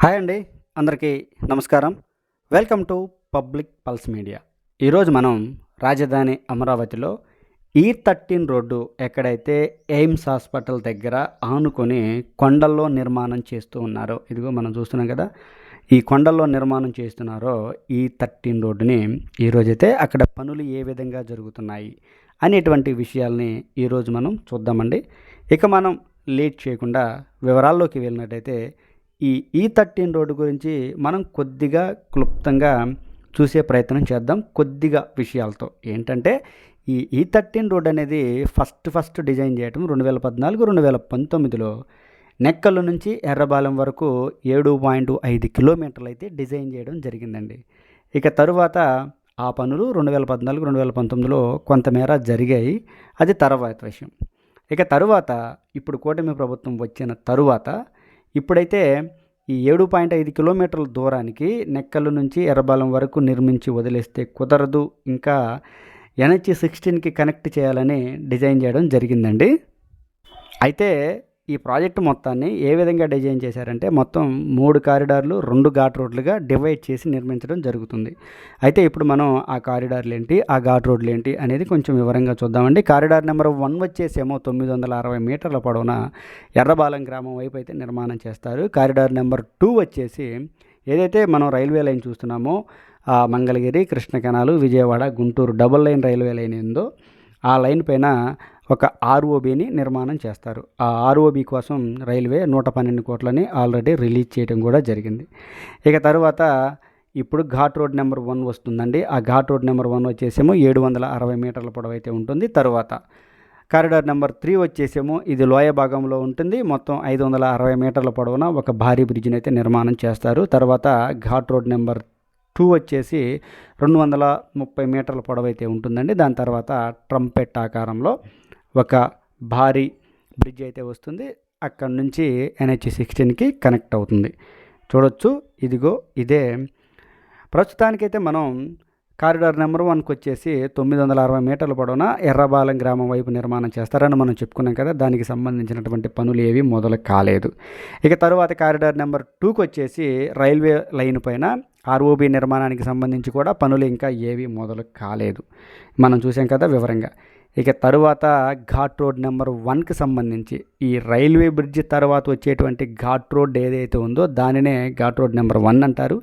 Hi అండి, అందరికీ నమస్కారం. Welcome to public pulse media. ఈరోజు మనం రాజధాని అమరావతిలో E13 రోడ్డు ఎక్కడైతే ఎయిమ్స్ హాస్పిటల్ దగ్గర ఆనుకొని కొండల్లో నిర్మాణం చేస్తూ ఉన్నారో, ఇదిగో మనం చూస్తున్నాం కదా, ఈ కొండల్లో నిర్మాణం చేస్తున్నారో E13 రోడ్డుని ఈరోజైతే అక్కడ పనులు ఏ విధంగా జరుగుతున్నాయి అనేటువంటి విషయాల్ని ఈరోజు మనం చూద్దామండి. ఇక మనం లేట్ చేయకుండా వివరాల్లోకి వెళ్ళినట్టయితే ఈ E13 రోడ్డు గురించి మనం కొద్దిగా క్లుప్తంగా చూసే ప్రయత్నం చేద్దాం కొద్దిగా విషయాలతో. ఏంటంటే ఈ E13 రోడ్ అనేది ఫస్ట్ డిజైన్ చేయటం 2014-2019లో నెక్కల్లు నుంచి ఎర్రబాలెం వరకు 7.5 కిలోమీటర్లు అయితే డిజైన్ చేయడం జరిగిందండి. ఇక తరువాత ఆ పనులు 2014-2019లో కొంతమేర జరిగాయి, అది తర్వాత విషయం. ఇక తరువాత ఇప్పుడు కూటమి ప్రభుత్వం వచ్చిన తరువాత ఇప్పుడైతే ఈ 7.5 కిలోమీటర్ల దూరానికి నెక్కల్లు నుంచి ఎర్రబాలెం వరకు నిర్మించి వదిలేస్తే కుదరదు, ఇంకా NH16కి కనెక్ట్ చేయాలని డిజైన్ చేయడం జరిగిందండి. అయితే ఈ ప్రాజెక్టు మొత్తాన్ని ఏ విధంగా డిజైన్ చేశారంటే మొత్తం 3 కారిడార్లు 2 ఘాట్ రోడ్లుగా డివైడ్ చేసి నిర్మించడం జరుగుతుంది. అయితే ఇప్పుడు మనం ఆ కారిడార్లు ఏంటి, ఆ ఘాట్ రోడ్లు ఏంటి అనేది కొంచెం వివరంగా చూద్దామండి. కారిడార్ నెంబర్ 1 వచ్చేసేమో 960 మీటర్ల పొడవున ఎర్రబాలెం గ్రామం వైపు అయితే నిర్మాణం చేస్తారు. కారిడార్ నెంబర్ 2 వచ్చేసి ఏదైతే మనం రైల్వే లైన్ చూస్తున్నామో Mangalagiri, Krishna canal, Vijayawada, Guntur double line railway line ఏందో ఆ లైన్ పైన ఒక ROBని నిర్మాణం చేస్తారు. ఆ ROB కోసం రైల్వే 112 కోట్లని ఆల్రెడీ రిలీజ్ చేయడం కూడా జరిగింది. ఇక తర్వాత ఇప్పుడు ఘాట్ రోడ్ నెంబర్ 1 వస్తుందండి. ఆ ఘాట్ రోడ్ నెంబర్ 1 వచ్చేసేమో 760 మీటర్ల పొడవు అయితే ఉంటుంది. తర్వాత కారిడార్ నెంబర్ 3 వచ్చేసేమో ఇది లోయ భాగంలో ఉంటుంది. మొత్తం 560 మీటర్ల పొడవున ఒక భారీ బ్రిడ్జిని అయితే నిర్మాణం చేస్తారు. తర్వాత ఘాట్ రోడ్ నెంబర్ 2 వచ్చేసి 230 మీటర్ల పొడవు అయితే ఉంటుందండి. దాని తర్వాత ట్రంపెట్ ఆకారంలో ఒక భారీ బ్రిడ్జ్ అయితే వస్తుంది. అక్కడి నుంచి NH16కి కనెక్ట్ అవుతుంది. చూడొచ్చు, ఇదిగో ఇదే. ప్రస్తుతానికైతే మనం కారిడార్ నెంబర్ 1కి వచ్చేసి 960 మీటర్ల పొడవున ఎర్రబాలెం గ్రామం వైపు నిర్మాణం చేస్తారని మనం చెప్పుకున్నాం కదా, దానికి సంబంధించినటువంటి పనులు ఏవి మొదలు కాలేదు. ఇక తరువాత కారిడార్ నెంబర్ 2కి వచ్చేసి రైల్వే లైన్ పైన ROB నిర్మాణానికి సంబంధించి కూడా పనులు ఇంకా ఏవి మొదలు కాలేదు, మనం చూసాం కదా వివరంగా. ఇక తరువాత ఘాట్ రోడ్ నెంబర్ 1కి సంబంధించి ఈ రైల్వే బ్రిడ్జ్ తర్వాత వచ్చేటువంటి ఘాట్ రోడ్ ఏదైతే ఉందో దానినే ఘాట్ రోడ్ నెంబర్ 1 అంటారు.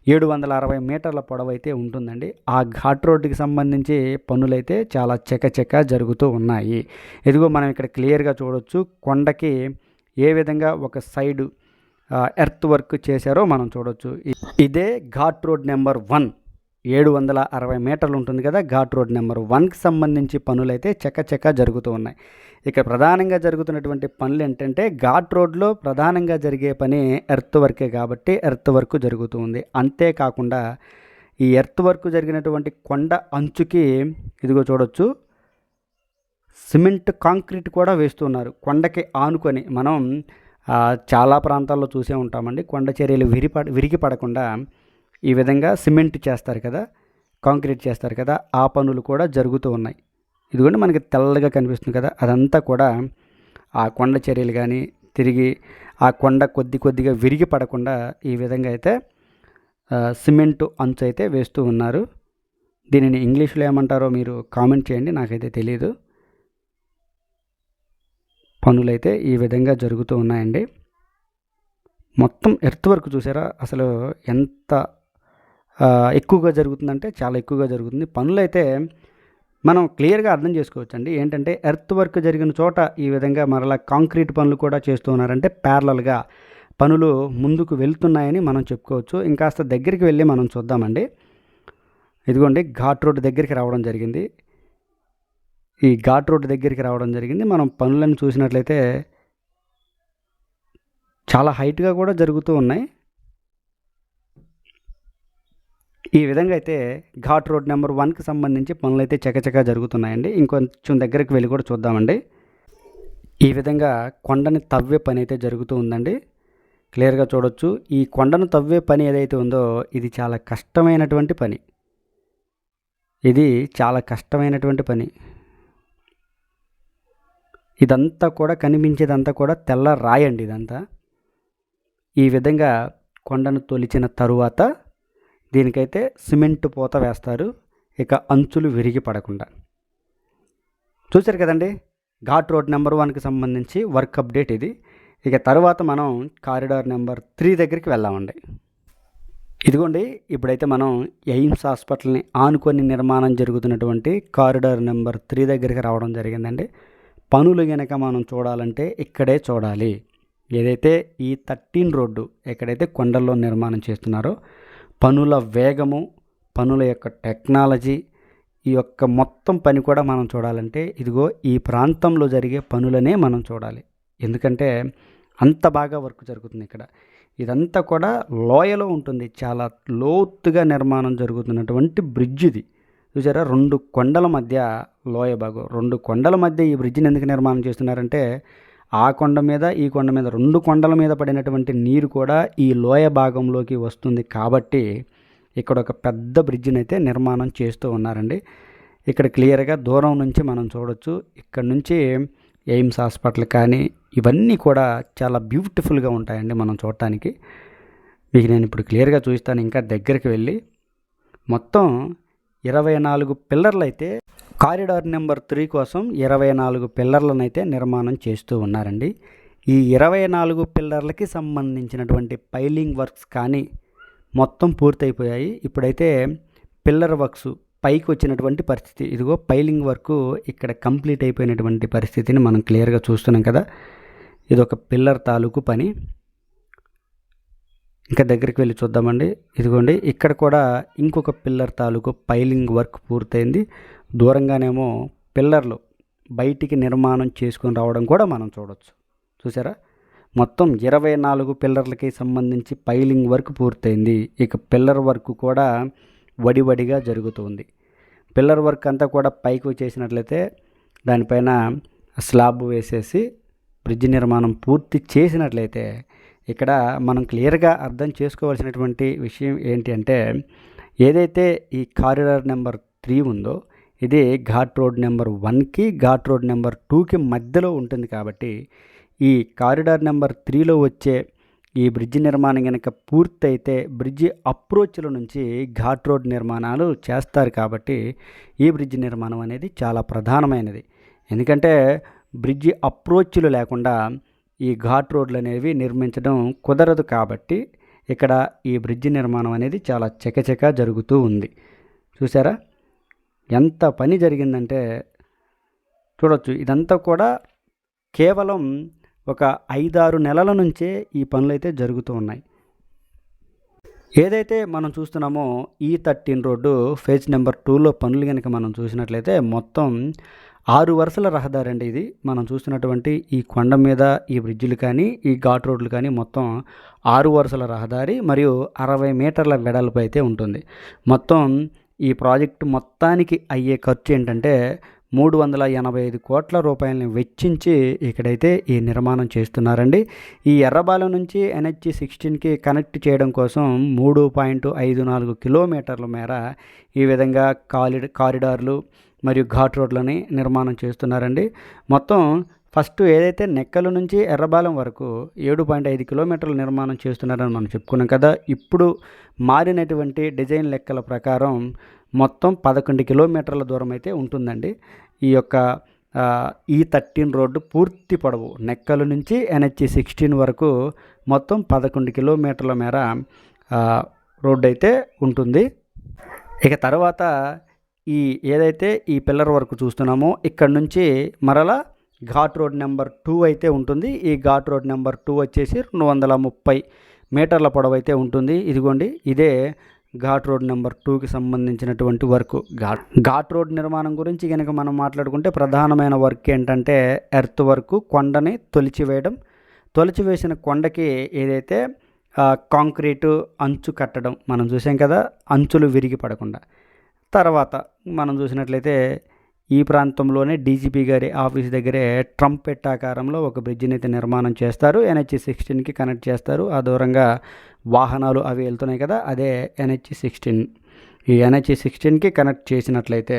760 మీటర్ల పొడవు అయితే ఉంటుందండి. ఆ ఘాట్ రోడ్డుకి సంబంధించి పనులైతే చాలా చకచక జరుగుతూ ఉన్నాయి. ఇదిగో మనం ఇక్కడ క్లియర్గా చూడొచ్చు, కొండకి ఏ విధంగా ఒక సైడు ఎర్త్ వర్క్ చేశారో మనం చూడొచ్చు. ఇదే ఘాట్ రోడ్ నెంబర్ 1 760 మీటర్లు ఉంటుంది కదా, ఘాట్ రోడ్ నెంబర్ 1కి సంబంధించి పనులైతే చకచక జరుగుతూ ఉన్నాయి. ఇక ప్రధానంగా జరుగుతున్నటువంటి పనులు ఏంటంటే ఘాట్ రోడ్లో ప్రధానంగా జరిగే పని ఎర్త్ వర్కే కాబట్టి ఎర్త్ వర్క్ జరుగుతూ ఉంది. అంతేకాకుండా ఈ ఎర్త్ వర్క్ జరిగినటువంటి కొండ అంచుకి ఇదిగో చూడొచ్చు, సిమెంట్ కాంక్రీట్ కూడా వేస్తున్నారు. కొండకి ఆనుకొని మనం చాలా ప్రాంతాల్లో చూసే ఉంటామండి, కొండ చర్యలు విరిగి పడకుండా ఈ విధంగా సిమెంట్ చేస్తారు కదా, కాంక్రీట్ చేస్తారు కదా, ఆ పనులు కూడా జరుగుతూ ఉన్నాయి. ఇదిగోండి మనకి తెల్లగా కనిపిస్తుంది కదా, అదంతా కూడా ఆ కొండ చర్యలు కానీ తిరిగి ఆ కొండ కొద్దిగా విరిగి పడకుండా ఈ విధంగా అయితే సిమెంటు అంచు అయితే వేస్తూ ఉన్నారు. దీనిని ఇంగ్లీష్లో ఏమంటారో మీరు కామెంట్ చేయండి, నాకైతే తెలియదు. పనులైతే ఈ విధంగా జరుగుతూ ఉన్నాయండి. మొత్తం ఎర్త్ వర్క్ చూసారా, అసలు ఎంత ఎక్కువగా జరుగుతుందంటే చాలా ఎక్కువగా జరుగుతుంది. పనులైతే మనం క్లియర్గా అర్థం చేసుకోవచ్చండి. ఏంటంటే ఎర్త్ వర్క్ జరిగిన చోట ఈ విధంగా మరలా కాంక్రీట్ పనులు కూడా చేస్తూ ఉన్నారంటే ప్యారలల్గా పనులు ముందుకు వెళ్తున్నాయని మనం చెప్పుకోవచ్చు. ఇంకాస్త దగ్గరికి వెళ్ళి మనం చూద్దామండి. ఇదిగోండి ఘాట్ రోడ్ దగ్గరికి రావడం జరిగింది. ఈ ఘాట్ రోడ్ దగ్గరికి రావడం జరిగింది. మనం పనులను చూసినట్లయితే చాలా హైట్గా కూడా జరుగుతూ ఉన్నాయి. ఈ విధంగా అయితే ఘాట్ రోడ్ నెంబర్ 1కి సంబంధించి పనులు అయితే చకచకా జరుగుతున్నాయండి. ఇంకొంచెం దగ్గరికి వెళ్ళి కూడా చూద్దామండి. ఈ విధంగా కొండని తవ్వే పని అయితే జరుగుతూ ఉందండి, క్లియర్గా చూడొచ్చు. ఈ కొండను తవ్వే పని ఏదైతే ఉందో ఇది చాలా కష్టమైనటువంటి పని. ఇది చాలా కష్టమైనటువంటి పని. ఇదంతా కూడా కనిపించేదంతా కూడా తెల్ల రాయండి. ఇదంతా ఈ విధంగా కొండను తొలిచిన తరువాత దీనికైతే సిమెంట్ పూత వేస్తారు, ఇక అంచులు విరిగి పడకుండా. చూశారు కదండి, ఘాట్ రోడ్ నెంబర్ 1కి సంబంధించి వర్క్ అప్డేట్ ఇది. ఇక తర్వాత మనం కారిడార్ నెంబర్ 3 దగ్గరికి వెళ్దామండి. ఇదిగోండి, ఇప్పుడైతే మనం ఎయిమ్స్ హాస్పిటల్ని ఆనుకొని నిర్మాణం జరుగుతున్నటువంటి కారిడార్ నెంబర్ 3 దగ్గరికి రావడం జరిగిందండి. పనులు కనుక మనం చూడాలంటే ఇక్కడే చూడాలి. ఏదైతే ఈ 13 రోడ్డు ఎక్కడైతే కొండల్లో నిర్మాణం చేస్తున్నారో పనుల వేగము, పనుల యొక్క టెక్నాలజీ, ఈ యొక్క మొత్తం పని కూడా మనం చూడాలంటే ఇదిగో ఈ ప్రాంతంలో జరిగే పనులనే మనం చూడాలి. ఎందుకంటే అంత బాగా వర్క్ జరుగుతుంది ఇక్కడ. ఇదంతా కూడా లోయలో ఉంటుంది, చాలా లోతుగా నిర్మాణం జరుగుతున్నటువంటి బ్రిడ్జ్ ఇది. చూసారా, 2 కొండల మధ్య లోయ భాగం, 2 కొండల మధ్య ఈ బ్రిడ్జిని ఎందుకు నిర్మాణం చేస్తున్నారంటే ఆ కొండ మీద ఈ కొండ మీద 2 కొండల మీద పడినటువంటి నీరు కూడా ఈ లోయ భాగంలోకి వస్తుంది కాబట్టి ఇక్కడ ఒక పెద్ద బ్రిడ్జిని అయితే నిర్మాణం చేస్తూ ఉన్నారండి. ఇక్కడ క్లియర్గా దూరం నుంచి మనం చూడొచ్చు. ఇక్కడ నుంచి ఎయిమ్స్ హాస్పిటల్ కానీ ఇవన్నీ కూడా చాలా బ్యూటిఫుల్గా ఉంటాయండి మనం చూడటానికి. మీకు నేను ఇప్పుడు క్లియర్గా చూస్తాను ఇంకా దగ్గరికి వెళ్ళి. మొత్తం 24 పిల్లర్లు అయితే కారిడార్ నెంబర్ 3 కోసం 24 పిల్లర్లను అయితే నిర్మాణం చేస్తూ ఉన్నారండి. ఈ 24 పిల్లర్లకి సంబంధించినటువంటి పైలింగ్ వర్క్స్ కానీ మొత్తం పూర్తయిపోయాయి. ఇప్పుడైతే పిల్లర్ వర్క్స్ పైకి వచ్చినటువంటి పరిస్థితి. ఇదిగో పైలింగ్ వర్క్ ఇక్కడ కంప్లీట్ అయిపోయినటువంటి పరిస్థితిని మనం క్లియర్గా చూస్తున్నాం కదా. ఇది ఒక పిల్లర్ తాలూకు పని. ఇంకా దగ్గరికి వెళ్ళి చూద్దామండి. ఇదిగోండి, ఇక్కడ కూడా ఇంకొక పిల్లర్ తాలూకు పైలింగ్ వర్క్ పూర్తయింది. దూరంగానేమో పిల్లర్లు బయటికి నిర్మాణం చేసుకొని రావడం కూడా మనం చూడవచ్చు. చూసారా, మొత్తం 24 పిల్లర్లకి సంబంధించి పైలింగ్ వర్క్ పూర్తయింది. ఇక పిల్లర్ వర్క్ కూడా వడివడిగా జరుగుతుంది. పిల్లర్ వర్క్ అంతా కూడా పైకి వచ్చేసినట్లయితే దానిపైన స్లాబ్ వేసేసి బ్రిడ్జ్ నిర్మాణం పూర్తి చేసినట్లయితే ఇక్కడ మనం క్లియర్గా అర్థం చేసుకోవాల్సినటువంటి విషయం ఏంటి అంటే ఏదైతే ఈ కారిడార్ నెంబర్ 3 ఉందో ఇది ఘాట్ రోడ్ నెంబర్ 1కి ఘాట్ రోడ్ నెంబర్ 2కి మధ్యలో ఉంటుంది. కాబట్టి ఈ కారిడార్ నెంబర్ 3లో వచ్చే ఈ బ్రిడ్జి నిర్మాణం కనుక పూర్తయితే బ్రిడ్జి అప్రోచ్ల నుంచి ఘాట్ రోడ్ నిర్మాణాలు చేస్తారు. కాబట్టి ఈ బ్రిడ్జి నిర్మాణం అనేది చాలా ప్రధానమైనది. ఎందుకంటే బ్రిడ్జి అప్రోచ్లు లేకుండా ఈ ఘాట్ రోడ్లు అనేవి నిర్మించడం కుదరదు. కాబట్టి ఇక్కడ ఈ బ్రిడ్జి నిర్మాణం అనేది చాలా చకచకా జరుగుతూ ఉంది. చూసారా ఎంత పని జరిగిందంటే చూడొచ్చు. ఇదంతా కూడా కేవలం ఒక 5-6 నెలల నుంచే ఈ పనులు అయితే జరుగుతూ ఉన్నాయి. ఏదైతే మనం చూస్తున్నామో E13 రోడ్డు ఫేజ్ నెంబర్ 2లో పనులు కనుక మనం చూసినట్లయితే మొత్తం 6 వరుసల రహదారి అండి ఇది. మనం చూస్తున్నటువంటి ఈ కొండ మీద ఈ బ్రిడ్జిలు కానీ ఈ ఘాట్ రోడ్లు కానీ మొత్తం 6 వరుసల రహదారి మరియు 60 మీటర్ల వెడల్పు అయితే ఉంటుంది. మొత్తం ఈ ప్రాజెక్టు మొత్తానికి అయ్యే ఖర్చు ఏంటంటే 385 కోట్ల రూపాయలని వెచ్చించి ఇక్కడైతే ఈ నిర్మాణం చేస్తున్నారండి. ఈ ఎర్రబాలెం నుంచి NH16కి కనెక్ట్ చేయడం కోసం 3.54 కిలోమీటర్ల మేర ఈ విధంగా కారిడార్లు మరియు ఘాట్ రోడ్లని నిర్మాణం చేస్తున్నారండి. మొత్తం ఫస్ట్ ఏదైతే నెక్కల నుంచి ఎర్రబాలెం వరకు 7.5 కిలోమీటర్ల నిర్మాణం చేస్తున్నారని మనం చెప్పుకున్నాం కదా. ఇప్పుడు మారినటువంటి డిజైన్ లెక్కల ప్రకారం మొత్తం 11 కిలోమీటర్ల దూరం అయితే ఉంటుందండి. ఈ యొక్క E13 రోడ్డు పూర్తి పొడవు నెక్కల నుంచి NH16 వరకు మొత్తం 11 కిలోమీటర్ల మేర రోడ్డు అయితే ఉంటుంది. ఇక తర్వాత ఈ ఏదైతే ఈ పిల్లర్ వరకు చూస్తున్నామో ఇక్కడ నుంచి మరలా ఘాట్ రోడ్ నెంబర్ 2 అయితే ఉంటుంది. ఈ ఘాట్ రోడ్ నెంబర్ 2 వచ్చేసి 230 మీటర్ల పొడవు అయితే ఉంటుంది. ఇదిగోండి, ఇదే ఘాట్ రోడ్ నెంబర్ 2కి సంబంధించినటువంటి వర్క్. ఘాట్ రోడ్ నిర్మాణం గురించి కనుక మనం మాట్లాడుకుంటే ప్రధానమైన వర్క్ ఏంటంటే ఎర్త్ వర్క్, కొండని తొలిచివేసిన కొండకి ఏదైతే కాంక్రీటు అంచు కట్టడం మనం చూసాం కదా, అంచులు విరిగి పడకుండా. తర్వాత మనం చూసినట్లయితే ఈ ప్రాంతంలోనే డీజీపీ గారి ఆఫీస్ దగ్గరే ట్రంపెట్ ఆకారంలో ఒక బ్రిడ్జిని అయితే నిర్మాణం చేస్తారు. NH16కి కనెక్ట్ చేస్తారు. ఆ దూరంగా వాహనాలు అవి వెళ్తున్నాయి కదా, అదే NH16. ఈ NH16కి కనెక్ట్ చేసినట్లయితే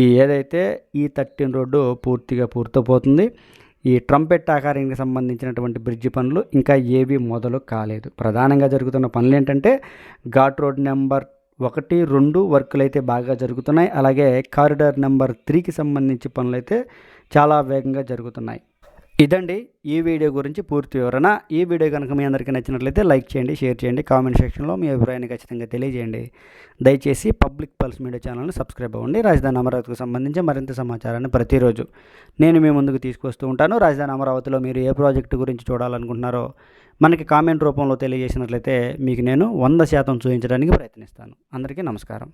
ఈ ఏదైతే E13 రోడ్డు పూర్తిగా పూర్తయిపోతుంది. ఈ ట్రంపెట్ ఆకారానికి సంబంధించినటువంటి బ్రిడ్జి పనులు ఇంకా ఏవి మొదలు కాలేదు. ప్రధానంగా జరుగుతున్న పనులు ఏంటంటే ఘాట్ రోడ్ నెంబర్ 1, 2 వర్కులు అయితే బాగా జరుగుతున్నాయి. అలాగే కారిడార్ నెంబర్ 3కి సంబంధించి పనులు అయితే చాలా వేగంగా జరుగుతున్నాయి. ఇదండి ఈ వీడియో గురించి పూర్తి వివరణ. ఈ వీడియో కనుక మీ అందరికీ నచ్చినట్లయితే లైక్ చేయండి, షేర్ చేయండి, కామెంట్ సెక్షన్లో మీ అభిప్రాయాన్ని ఖచ్చితంగా తెలియజేయండి. దయచేసి పబ్లిక్ పల్స్ మీడియా ఛానల్ని సబ్స్క్రైబ్ అవ్వండి. రాజధాని అమరావతికి సంబంధించి మరింత సమాచారాన్ని ప్రతిరోజు నేను మీ ముందుకు తీసుకొస్తూ ఉంటాను. రాజధాని అమరావతిలో మీరు ఏ ప్రాజెక్టు గురించి చూడాలనుకుంటున్నారో మనకి కామెంట్ రూపంలో తెలియజేసినట్లయితే మీకు నేను 100% చూపించడానికి ప్రయత్నిస్తాను. అందరికీ నమస్కారం.